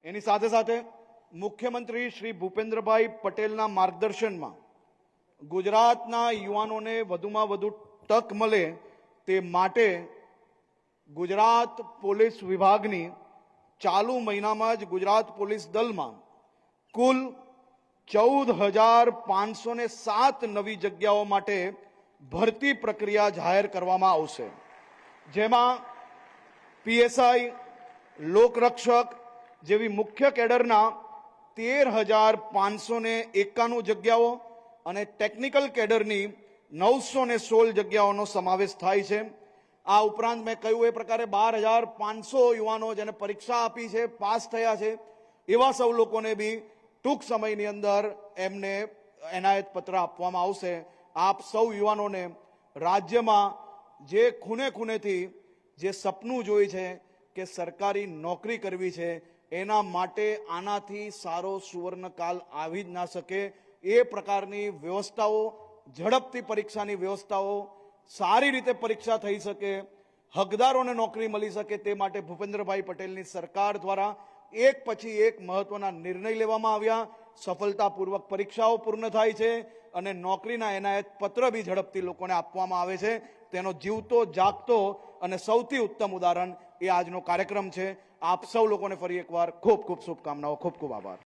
એની સાથે સાથે મુખ્યમંત્રી શ્રી ભૂપેન્દ્રભાઈ પટેલના માર્ગદર્શનમાં ગુજરાતના યુવાનોને વધુમાં વધુ તક મળે તે માટે ગુજરાત પોલીસ વિભાગની ચાલુ મહિનામાં જ ગુજરાત પોલીસ દળમાં કુલ 14,507 નવી જગ્યાઓ માટે ભરતી પ્રક્રિયા જાહેર કરવામાં આવશે, જેમાં પીએસઆઈ, લોકરક્ષક જેવી મુખ્ય કેડરના 13,591 જગ્યાઓ અને ટેકનિકલ કેડરની 916 જગ્યાઓનો સમાવેશ થાય છે। આ ઉપરાંત મેં કહ્યું એ પ્રકારે 12,500 યુવાનો જેને પરીક્ષા આપી છે, પાસ થયા છે, એવા સૌ લોકોને બી ટૂંક સમયની અંદર એમને એનાયત પત્ર આપવામાં આવશે। આપ સૌ યુવાનોને રાજ્યમાં જે ખૂણે ખૂણેથી જે સપનું જોઈ છે કે સરકારી નોકરી કરવી છે, એના માટે આનાથી સારો સુવર્ણકાલ આવી જ ના શકે। એ પ્રકારની વ્યવસ્થાઓ, ઝડપથી પરીક્ષાની વ્યવસ્થાઓ, સારી રીતે પરીક્ષા થઈ શકે, હકદારોને નોકરી મળી શકે, તે માટે ભૂપેન્દ્રભાઈ પટેલની સરકાર દ્વારા એક પછી એક મહત્વના નિર્ણય લેવામાં આવ્યા। સફળતાપૂર્વક પરીક્ષાઓ પૂર્ણ થાય છે અને નોકરીના એનાયત પત્ર બી ઝડપથી લોકોને આપવામાં આવે છે। તેનો જીવતો જાગતો અને સૌથી ઉત્તમ ઉદાહરણ એ આજનો કાર્યક્રમ છે। આપ સૌ લોકોને ફરી એકવાર ખૂબ ખૂબ શુભકામનાઓ, ખૂબ ખૂબ આભાર।